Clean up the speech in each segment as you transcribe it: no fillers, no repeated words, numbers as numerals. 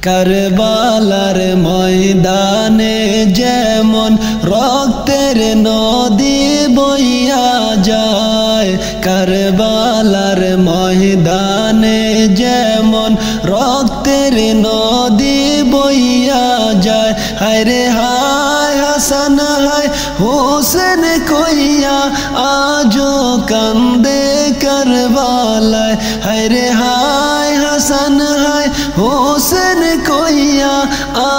কারবালার ময়দানে যেমন রক্তের নদী বইয়া যায়, কারবালার ময়দানে যেমন রক্তের নদী বইয়া যায়। হায় রে হায় হাসান হায় হোসেন কইয়া আজো কান্দে কারবালায়। হায় রে হায় হাসান হায় হোসেন কইয়া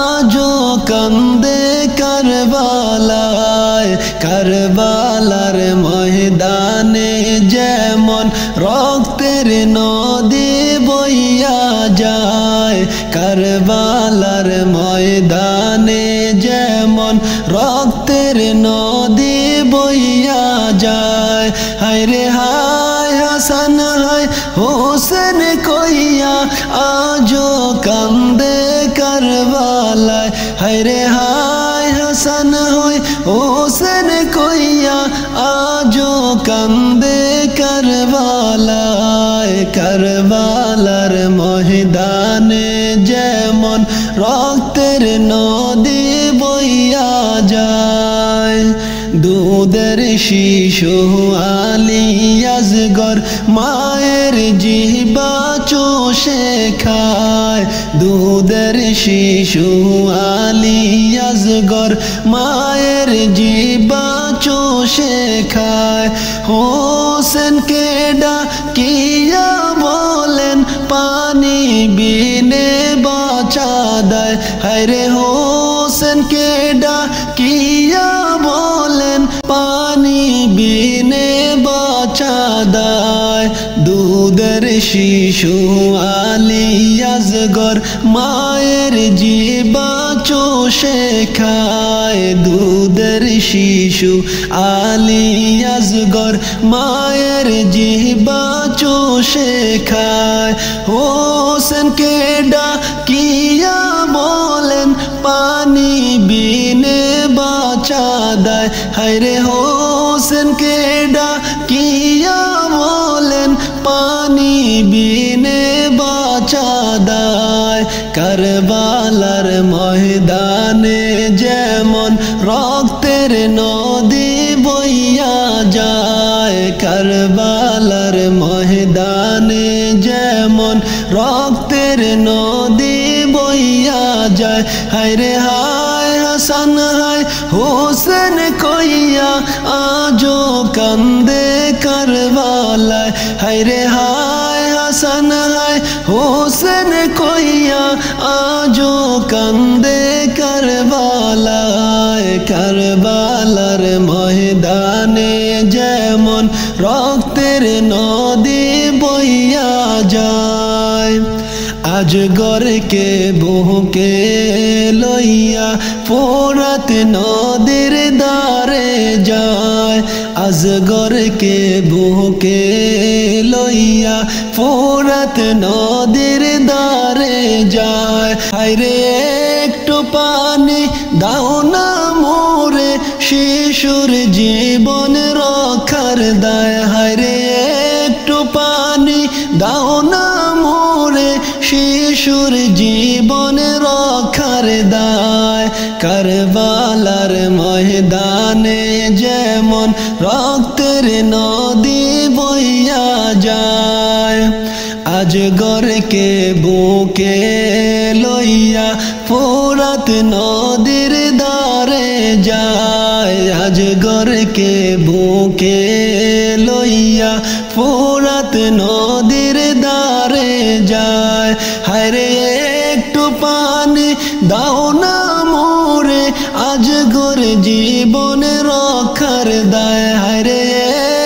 আজো কান্দে কারবালায়। কারবালার ময়দানে যেমন রক্তের নদী বইয়া যায়, কারবালার ময়দানে যেমন রক্তের নদী বইয়া যায়। হায় রে হায় হাসান হায় হোসেন কইয়া আজো কান্দে কারবালায়। হায় রে হায় হাসান হায় হোসেন কইয়া আজো কান্দে কারবালায়। কারবালার ময়দানে যেমন রক্তের নদী বইয়া যায়, দুধের শিশু আলী আসগর মায়ের জিহ্বা চুষে খায়। দুধের শিশু আলী আসগর মায়ের জিহ্বা চুষে খায়। হোসেনকে ডাকিয়া বলেন পানি বিনে বাঁচা দেয়। হায় রে হোসেনকে ডাকিয়া বলেন পানি বিনে বাঁচা দেয়। দুধের শিশু আলী আসগর মায়ের জিহ্বা চুষে খায়। দুধের শিশু আলী আসগর মায়ের জিহ্বা চুষে খায়। হোসেনকে ডাকিয়া বলেন পানি বিনে বাঁচা দেয়। হায় রে হোসেনকে ডাকিয়া বলেন পানি বিনে বাঁচা দেয়। কারবালার ময়দানে যেমন রক্তের নদী বইয়া যায়, কারবালার ময়দানে যেমন রক্তের নদী বইয়া যায়। হায় রে হায় হাসান হায় হোসেন কইয়া আজো কান্দে কারবালায়। হায় রে হায় হাসান হায় হোসেন কইয়া আজো কান্দে কারবালায়। কারবালার ময়দানে যেমন রক্তের নদী বইয়া যায়, আজগরকে বুকে লইয়া ফোরাত নদীর দ্বারে যায়। আজগরকে বুকে লইয়া ফোরাত নদীর দ্বারে যায়। হায় রে একটু পানি দাও না মোরে শিশুর জীবন রক্ষার দায়। হায় রে একটু পানি দাও না মোরে শিশুর জীবন রক্ষার দায়। কারবালার ময়দানে যেমন রক্তের নদী বইয়া যায়, আজগরকে বুকে লইয়া ফোরাত নদীর দ্বারে যায়। আজগরকে বুকে লইয়া ফোরাত নদীর দ্বারে যায়। হায় রে একটু পানি দাও না মোরে আজগর জীবন রক্ষার দায়। হায় রে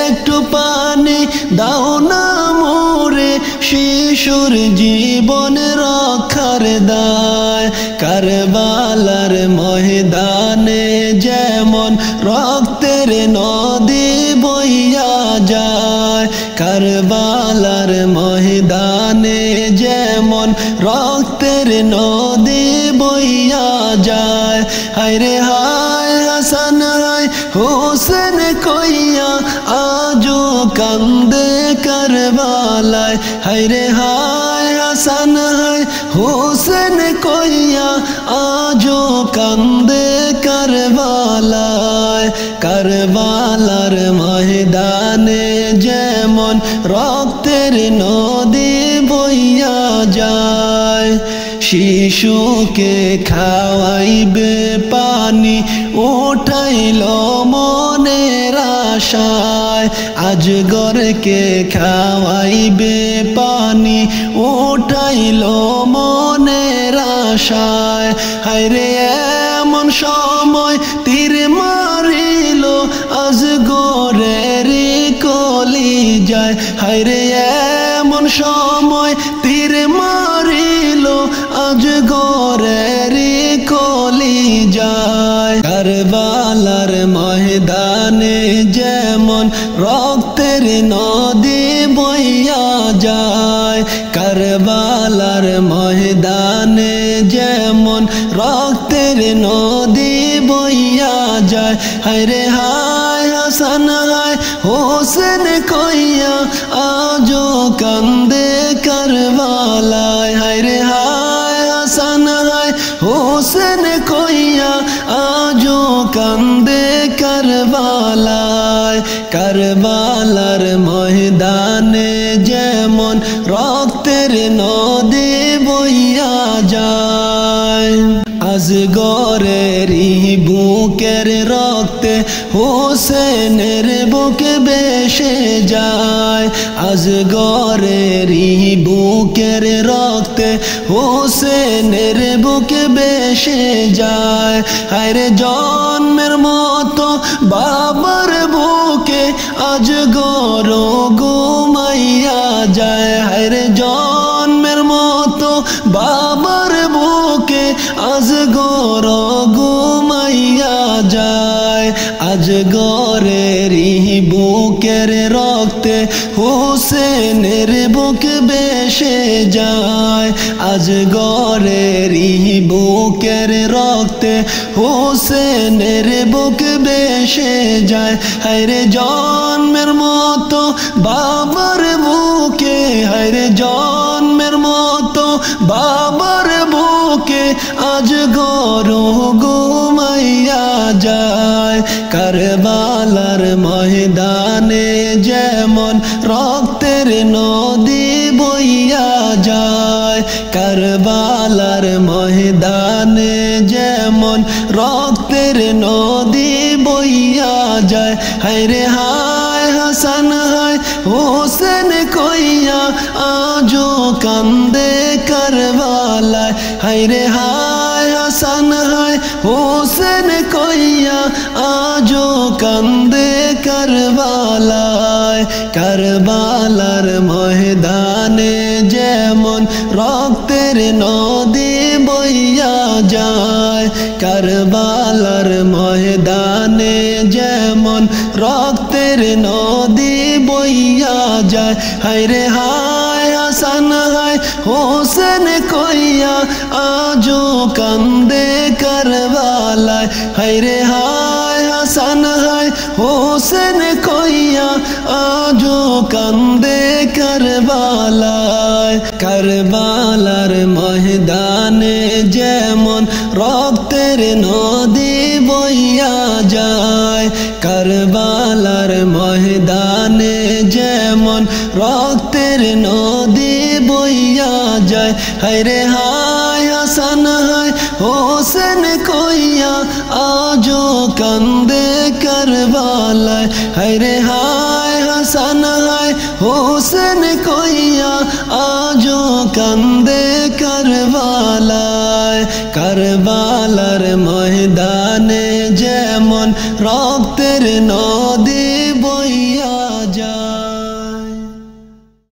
একটু পানি দাও না মোরে শিশুর জীবন রক্ষার দায়। কারবালার ময়দানে যেমন রক্তের নদী বইয়া যায়, কারবালার ময়দানে যেমন রক্তের নদী বইয়া যায়। হায় রে হায় হাসান হায় হোসেন কইয়া আজো কান্দে কারবালায়। হায় রে হায় হাসান হায় হোসেন কইয়া আজো কান্দে কারবালায়। কারবালার ময়দানে যেমন রক্তের নদী বইয়া যায়, শিশুকে খাওয়াইবে পানি উঠাইল মনের আশায়। আজগরকে খাওয়াইবে পানি উঠাইল মনের আশায়। হায়রে এমন সময় তীর মারিল আজগরের কলি যায়। হায়রে এমন সময় তীর মারিল আজগরের কলি যায়। কারবালার ময়দানে যেমন রক্তের নদী বইয়া যায়। কারবালার ময়দানে যেমন রক্তের নদী বইয়া যায়। হায়রে হায় হাসান হায় হোসেন কইয়া আজো কান্দে কারবালায়। হায়রে হায় হাসান হায় হোসেন কইয়া আজো কান্দে কারবালায়। কারবালার ময়দানে যেমন রক্তের নদী বইয়া যায়। আজগরের বুকের রক্তে হোসেনের বুকে বেশে যায়। আজগরের বুকের রক্তে হোসেনের বুকে বেশে যায়। হায়রে জন্মের মতো বাবার বুকে আজগর ঘুমাইয়া যায়। হায়রে জন্মের মতো বাবার বুকে আজগর ঘুমাইয়া যায়। আজগরের বুকের রক্তে হোসেনের বুক বেশে যায়। আজগরের বুকের রক্তে হোসেনের বুক বেশে যায়। হায়রে জন্মের মতো বাবার বুকে, হায়রে জন্মের মতো বাবার বুকে আজগর ঘুমাইয়া যায়। কারবালার ময়দানে যেমন রক্তের নদী বইয়া যায়। কারবালার ময়দানে যেমন রক্তের নদী বইয়া যায়। হায়রে হায় হাসান হায় হোসেন কইয়া আজো কান্দে কারবালায়। হায়রে হায় হাসান হায় হোসেন কইয়া আজো কান্দে কারবালায়। কারবালার ময়দানে যেমন রক্তের নদী বইয়া যায়। কারবালার ময়দানে যেমন রক্তের নদী বইয়া যায়। হায়রে হায় হাসান হায় হোসেন কইয়া আজো কান্দে কারবালায়। হায়রে হায় হাসান হায় হোসেন কইয়া আজো কান্দে কারবালায়। কারবালার ময়দানে যেমন রক্তের নদী বইয়া যায়। কারবালার ময়দানে যেমন রক্তের নদী বইয়া যায়। হায়রে হায় হাসান হায় হোসেন কইয়া আজো কান্দে কারবালায়। হায়রে হায় হাসান হায় হোসেন কইয়া আজো কান্দে কারবালায়। কারবালার ময়দানে যেমন রক্তের নদী বইয়া